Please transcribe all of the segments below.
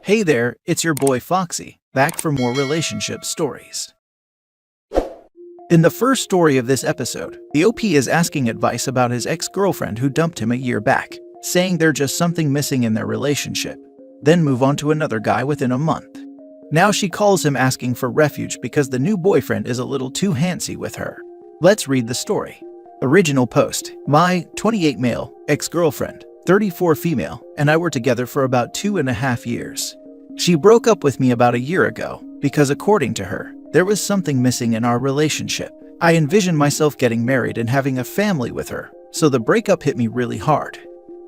Hey there, it's your boy Foxy, back for more relationship stories. In the first story of this episode, the OP is asking advice about his ex-girlfriend who dumped him a year back, saying there's just something missing in their relationship, then move on to another guy within a month. Now she calls him asking for refuge because the new boyfriend is a little too handsy with her. Let's read the story. Original post: my 28 male, ex-girlfriend, 34 female, and I were together for about 2.5 years. She broke up with me about a year ago because, according to her, there was something missing in our relationship. I envisioned myself getting married and having a family with her, so the breakup hit me really hard.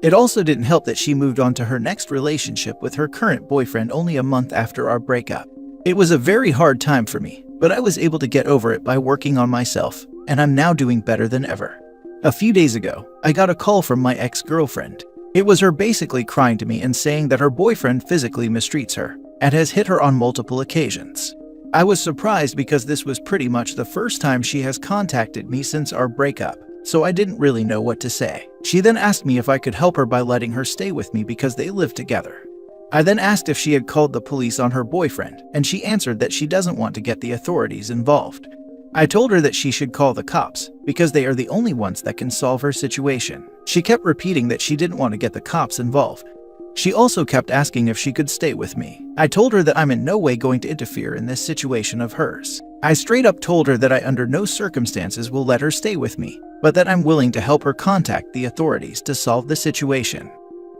It also didn't help that she moved on to her next relationship with her current boyfriend only a month after our breakup. It was a very hard time for me, but I was able to get over it by working on myself, and I'm now doing better than ever. A few days ago, I got a call from my ex-girlfriend. It was her basically crying to me and saying that her boyfriend physically mistreats her and has hit her on multiple occasions. I was surprised because this was pretty much the first time she has contacted me since our breakup, so I didn't really know what to say. She then asked me if I could help her by letting her stay with me because they live together. I then asked if she had called the police on her boyfriend, and she answered that she doesn't want to get the authorities involved. I told her that she should call the cops because they are the only ones that can solve her situation. She kept repeating that she didn't want to get the cops involved. She also kept asking if she could stay with me. I told her that I'm in no way going to interfere in this situation of hers. I straight up told her that I under no circumstances will let her stay with me, but that I'm willing to help her contact the authorities to solve the situation.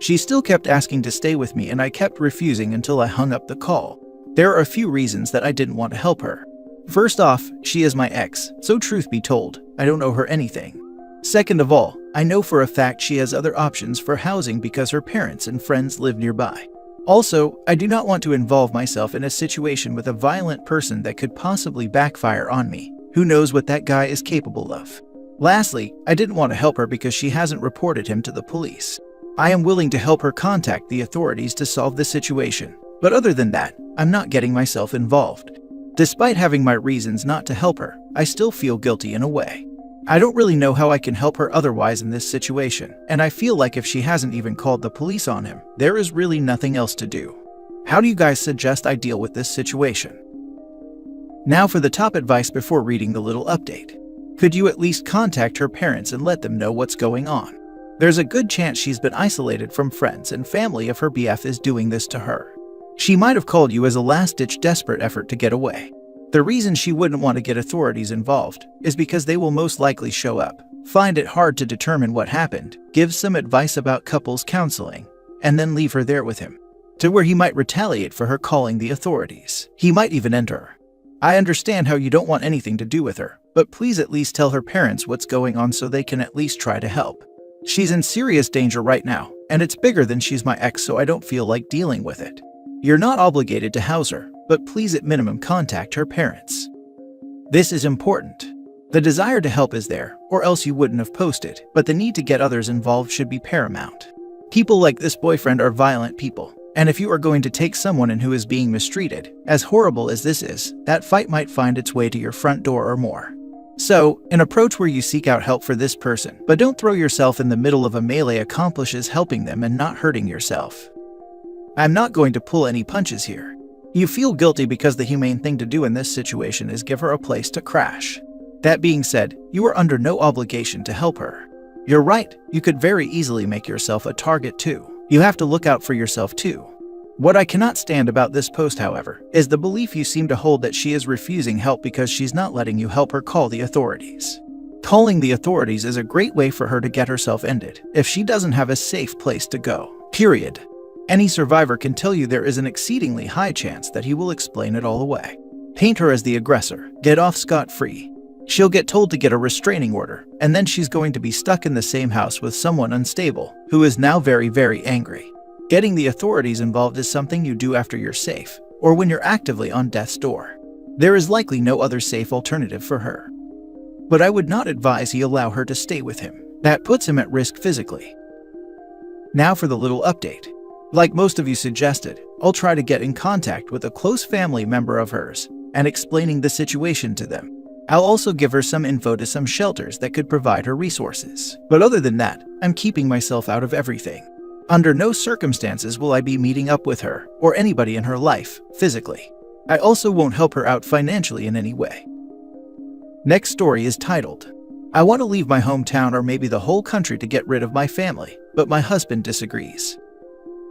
She still kept asking to stay with me and I kept refusing until I hung up the call. There are a few reasons that I didn't want to help her. First off, she is my ex, so truth be told, I don't owe her anything. Second of all, I know for a fact she has other options for housing because her parents and friends live nearby. Also, I do not want to involve myself in a situation with a violent person that could possibly backfire on me. Who knows what that guy is capable of? Lastly, I didn't want to help her because she hasn't reported him to the police. I am willing to help her contact the authorities to solve the situation, but other than that, I'm not getting myself involved. Despite having my reasons not to help her, I still feel guilty in a way. I don't really know how I can help her otherwise in this situation, and I feel like if she hasn't even called the police on him, there is really nothing else to do. How do you guys suggest I deal with this situation? Now for the top advice before reading the little update. Could you at least contact her parents and let them know what's going on? There's a good chance she's been isolated from friends and family if her BF is doing this to her. She might have called you as a last-ditch desperate effort to get away. The reason she wouldn't want to get authorities involved is because they will most likely show up, find it hard to determine what happened, give some advice about couples counseling, and then leave her there with him, to where he might retaliate for her calling the authorities. He might even end her. I understand how you don't want anything to do with her, but please at least tell her parents what's going on so they can at least try to help. She's in serious danger right now, and it's bigger than she's my ex, so I don't feel like dealing with it. You're not obligated to house her, but please at minimum contact her parents. This is important. The desire to help is there, or else you wouldn't have posted, but the need to get others involved should be paramount. People like this boyfriend are violent people, and if you are going to take someone in who is being mistreated, as horrible as this is, that fight might find its way to your front door or more. So, an approach where you seek out help for this person, but don't throw yourself in the middle of a melee accomplishes helping them and not hurting yourself. I'm not going to pull any punches here. You feel guilty because the humane thing to do in this situation is give her a place to crash. That being said, you are under no obligation to help her. You're right, you could very easily make yourself a target too. You have to look out for yourself too. What I cannot stand about this post, however, is the belief you seem to hold that she is refusing help because she's not letting you help her call the authorities. Calling the authorities is a great way for her to get herself ended if she doesn't have a safe place to go. Period. Any survivor can tell you there is an exceedingly high chance that he will explain it all away. Paint her as the aggressor, get off scot-free. She'll get told to get a restraining order, and then she's going to be stuck in the same house with someone unstable, who is now very, very angry. Getting the authorities involved is something you do after you're safe, or when you're actively on death's door. There is likely no other safe alternative for her. But I would not advise he allow her to stay with him. That puts him at risk physically. Now for the little update. Like most of you suggested, I'll try to get in contact with a close family member of hers and explaining the situation to them. I'll also give her some info to some shelters that could provide her resources. But other than that, I'm keeping myself out of everything. Under no circumstances will I be meeting up with her or anybody in her life physically. I also won't help her out financially in any way. Next story is titled, I want to leave my hometown or maybe the whole country to get rid of my family, but my husband disagrees.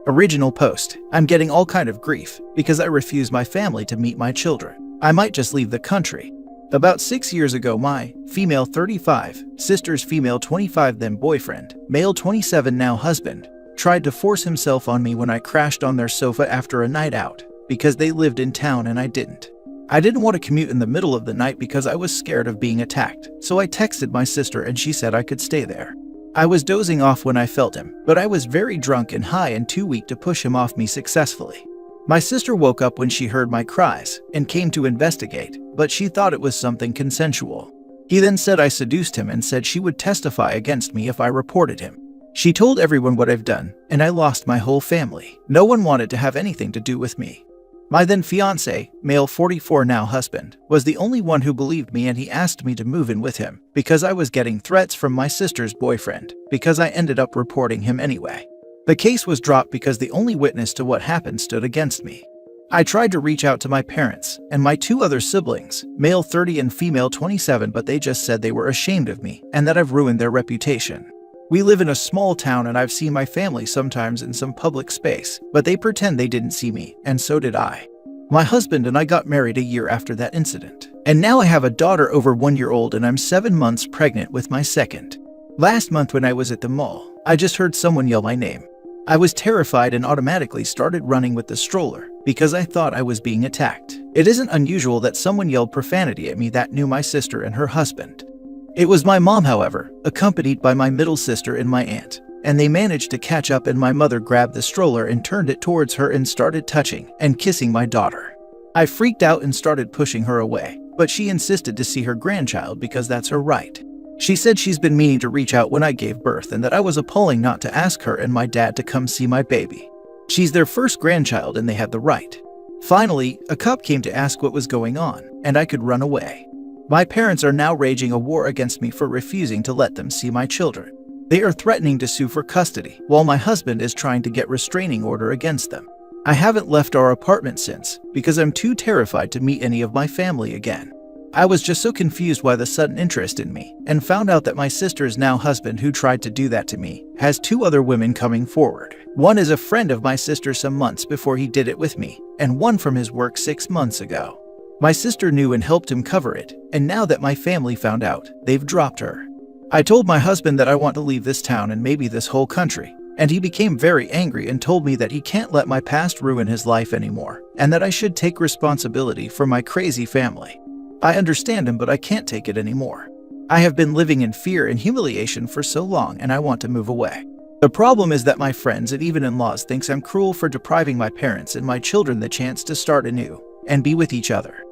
Original post, I'm getting all kind of grief because I refuse my family to meet my children. I might just leave the country. About 6 years ago, my female 35, sister's female 25 then boyfriend, male 27 now husband, tried to force himself on me when I crashed on their sofa after a night out because they lived in town and I didn't. I didn't want to commute in the middle of the night because I was scared of being attacked, so I texted my sister and she said I could stay there. I was dozing off when I felt him, but I was very drunk and high and too weak to push him off me successfully. My sister woke up when she heard my cries and came to investigate, but she thought it was something consensual. He then said I seduced him and said she would testify against me if I reported him. She told everyone what I've done, and I lost my whole family. No one wanted to have anything to do with me. My then fiancé, male 44 now husband, was the only one who believed me and he asked me to move in with him because I was getting threats from my sister's boyfriend because I ended up reporting him anyway. The case was dropped because the only witness to what happened stood against me. I tried to reach out to my parents and my 2 other siblings, male 30 and female 27, but they just said they were ashamed of me and that I've ruined their reputation. We live in a small town and I've seen my family sometimes in some public space, but they pretend they didn't see me, and so did I. My husband and I got married a year after that incident, and now I have a daughter over 1 year old and I'm 7 months pregnant with my second. Last month when I was at the mall, I just heard someone yell my name. I was terrified and automatically started running with the stroller because I thought I was being attacked. It isn't unusual that someone yelled profanity at me that knew my sister and her husband. It was my mom, however, accompanied by my middle sister and my aunt, and they managed to catch up and my mother grabbed the stroller and turned it towards her and started touching and kissing my daughter. I freaked out and started pushing her away, but she insisted to see her grandchild because that's her right. She said she's been meaning to reach out when I gave birth and that I was appalling not to ask her and my dad to come see my baby. She's their first grandchild and they had the right. Finally, a cop came to ask what was going on, and I could run away. My parents are now waging a war against me for refusing to let them see my children. They are threatening to sue for custody, while my husband is trying to get restraining order against them. I haven't left our apartment since, because I'm too terrified to meet any of my family again. I was just so confused why the sudden interest in me, and found out that my sister's now husband who tried to do that to me has 2 other women coming forward. One is a friend of my sister some months before he did it with me, and one from his work 6 months ago. My sister knew and helped him cover it, and now that my family found out, they've dropped her. I told my husband that I want to leave this town and maybe this whole country, and he became very angry and told me that he can't let my past ruin his life anymore, and that I should take responsibility for my crazy family. I understand him, but I can't take it anymore. I have been living in fear and humiliation for so long and I want to move away. The problem is that my friends and even in-laws thinks I'm cruel for depriving my parents and my children the chance to start anew and be with each other.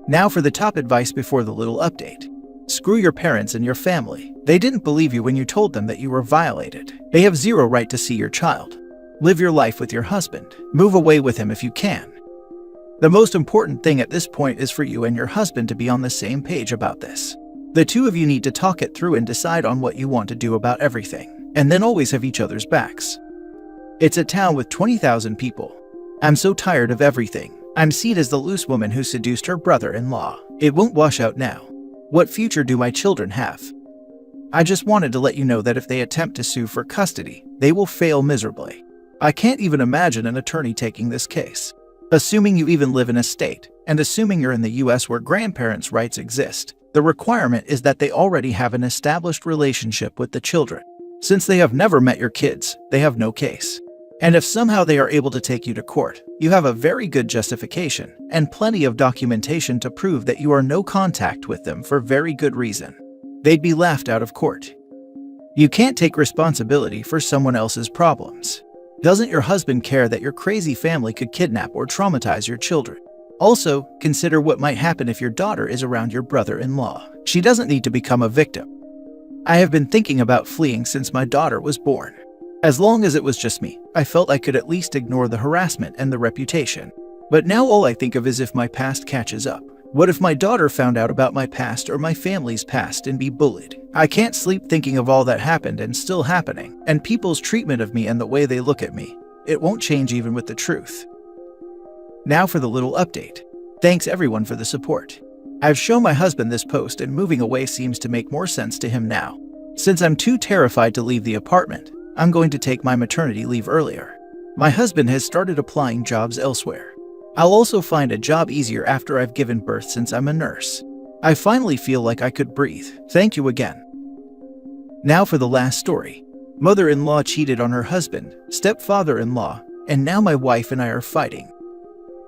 Now for the top advice before the little update. Screw your parents and your family. They didn't believe you when you told them that you were violated. They have zero right to see your child. Live your life with your husband. Move away with him if you can. The most important thing at this point is for you and your husband to be on the same page about this. The 2 of you need to talk it through and decide on what you want to do about everything, and then always have each other's backs. It's a town with 20,000 people. I'm so tired of everything. I'm seen as the loose woman who seduced her brother-in-law. It won't wash out now. What future do my children have? I just wanted to let you know that if they attempt to sue for custody, they will fail miserably. I can't even imagine an attorney taking this case. Assuming you even live in a state, and assuming you're in the US where grandparents' rights exist, the requirement is that they already have an established relationship with the children. Since they have never met your kids, they have no case. And if somehow they are able to take you to court, you have a very good justification and plenty of documentation to prove that you are no contact with them for very good reason. They'd be laughed out of court. You can't take responsibility for someone else's problems. Doesn't your husband care that your crazy family could kidnap or traumatize your children? Also, consider what might happen if your daughter is around your brother-in-law. She doesn't need to become a victim. I have been thinking about fleeing since my daughter was born. As long as it was just me, I felt I could at least ignore the harassment and the reputation. But now all I think of is if my past catches up. What if my daughter found out about my past or my family's past and be bullied, I can't sleep thinking of all that happened and still happening, and people's treatment of me and the way they look at me. It won't change even with the truth. Now for the little update. Thanks everyone for the support. I've shown my husband this post and moving away seems to make more sense to him now. Since I'm too terrified to leave the apartment, I'm going to take my maternity leave earlier. My husband has started applying jobs elsewhere. I'll also find a job easier after I've given birth since I'm a nurse. I finally feel like I could breathe. Thank you again. Now for the last story. Mother-in-law cheated on her husband, stepfather-in-law, and now my wife and I are fighting.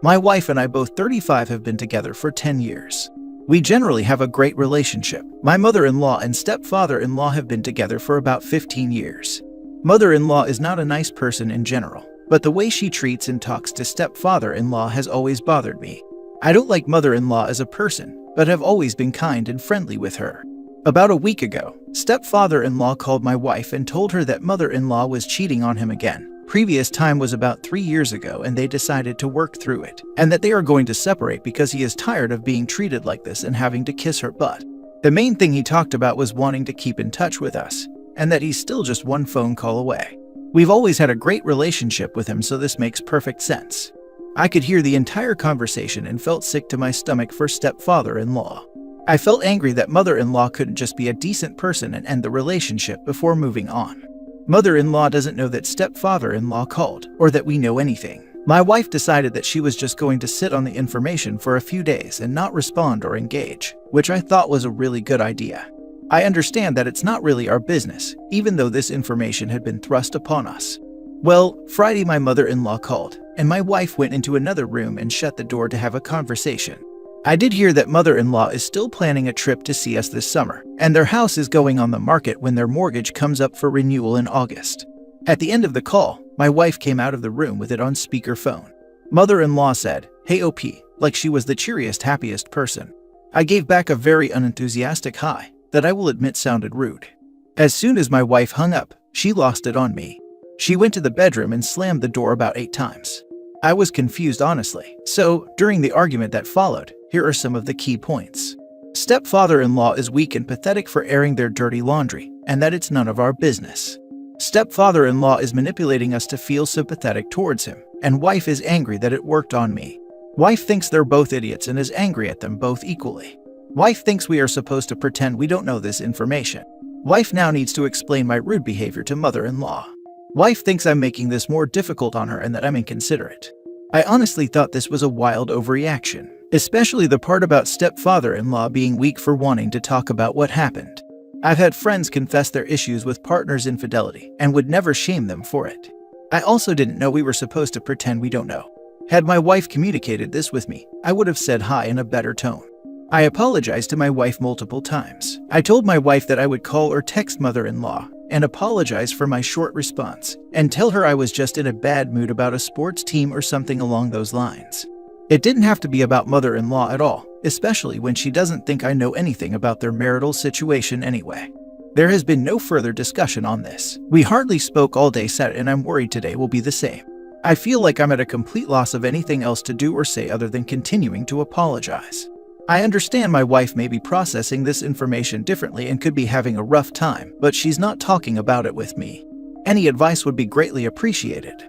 My wife and I, both 35, have been together for 10 years. We generally have a great relationship. My mother-in-law and stepfather-in-law have been together for about 15 years. Mother-in-law is not a nice person in general, but the way she treats and talks to stepfather-in-law has always bothered me. I don't like mother-in-law as a person, but have always been kind and friendly with her. About a week ago, stepfather-in-law called my wife and told her that mother-in-law was cheating on him again. Previous time was about 3 years ago and they decided to work through it, and that they are going to separate because he is tired of being treated like this and having to kiss her butt. The main thing he talked about was wanting to keep in touch with us, and that he's still just one phone call away. We've always had a great relationship with him, so this makes perfect sense. I could hear the entire conversation and felt sick to my stomach for stepfather-in-law. I felt angry that mother-in-law couldn't just be a decent person and end the relationship before moving on. Mother-in-law doesn't know that stepfather-in-law called, or that we know anything. My wife decided that she was just going to sit on the information for a few days and not respond or engage, which I thought was a really good idea. I understand that it's not really our business, even though this information had been thrust upon us. Well, Friday my mother-in-law called, and my wife went into another room and shut the door to have a conversation. I did hear that mother-in-law is still planning a trip to see us this summer, and their house is going on the market when their mortgage comes up for renewal in August. At the end of the call, my wife came out of the room with it on speakerphone. Mother-in-law said, "Hey OP," like she was the cheeriest, happiest person. I gave back a very unenthusiastic hi, that I will admit sounded rude. As soon as my wife hung up, she lost it on me. She went to the bedroom and slammed the door about 8 times. I was confused, honestly. So, during the argument that followed, here are some of the key points. Stepfather-in-law is weak and pathetic for airing their dirty laundry, and that it's none of our business. Stepfather-in-law is manipulating us to feel sympathetic towards him, and wife is angry that it worked on me. Wife thinks they're both idiots and is angry at them both equally. Wife thinks we are supposed to pretend we don't know this information. Wife now needs to explain my rude behavior to mother-in-law. Wife thinks I'm making this more difficult on her and that I'm inconsiderate. I honestly thought this was a wild overreaction, especially the part about stepfather-in-law being weak for wanting to talk about what happened. I've had friends confess their issues with partners' infidelity and would never shame them for it. I also didn't know we were supposed to pretend we don't know. Had my wife communicated this with me, I would have said hi in a better tone. I apologized to my wife multiple times. I told my wife that I would call or text mother-in-law and apologize for my short response and tell her I was just in a bad mood about a sports team or something along those lines. It didn't have to be about mother-in-law at all, especially when she doesn't think I know anything about their marital situation anyway. There has been no further discussion on this. We hardly spoke all day Saturday, and I'm worried today will be the same. I feel like I'm at a complete loss of anything else to do or say other than continuing to apologize. I understand my wife may be processing this information differently and could be having a rough time, but she's not talking about it with me. Any advice would be greatly appreciated.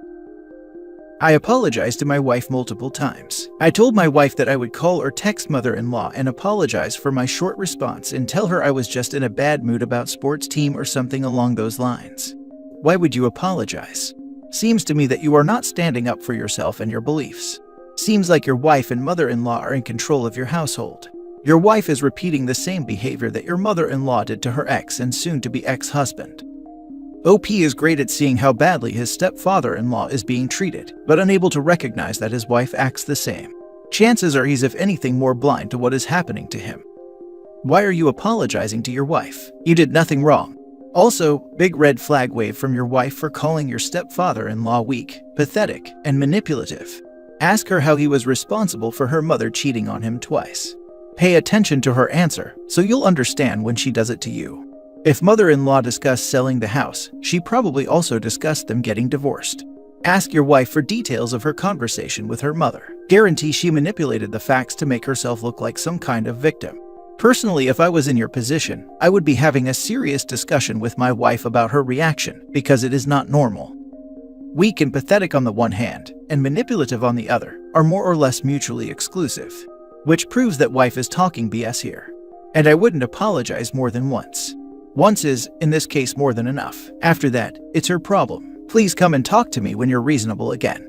I apologized to my wife multiple times. I told my wife that I would call or text mother-in-law and apologize for my short response and tell her I was just in a bad mood about sports team or something along those lines. Why would you apologize? Seems to me that you are not standing up for yourself and your beliefs. Seems like your wife and mother-in-law are in control of your household. Your wife is repeating the same behavior that your mother-in-law did to her ex and soon-to-be ex-husband. OP is great at seeing how badly his stepfather-in-law is being treated, but unable to recognize that his wife acts the same. Chances are he's, if anything, more blind to what is happening to him. Why are you apologizing to your wife? You did nothing wrong. Also, big red flag wave from your wife for calling your stepfather-in-law weak, pathetic, and manipulative. Ask her how he was responsible for her mother cheating on him twice. Pay attention to her answer, so you'll understand when she does it to you. If mother-in-law discussed selling the house, she probably also discussed them getting divorced. Ask your wife for details of her conversation with her mother. Guarantee she manipulated the facts to make herself look like some kind of victim. Personally, if I was in your position, I would be having a serious discussion with my wife about her reaction because it is not normal. Weak and pathetic on the one hand, and manipulative on the other, are more or less mutually exclusive, which proves that wife is talking BS here. And I wouldn't apologize more than once. Once is, in this case, more than enough. After that, it's her problem. Please come and talk to me when you're reasonable again.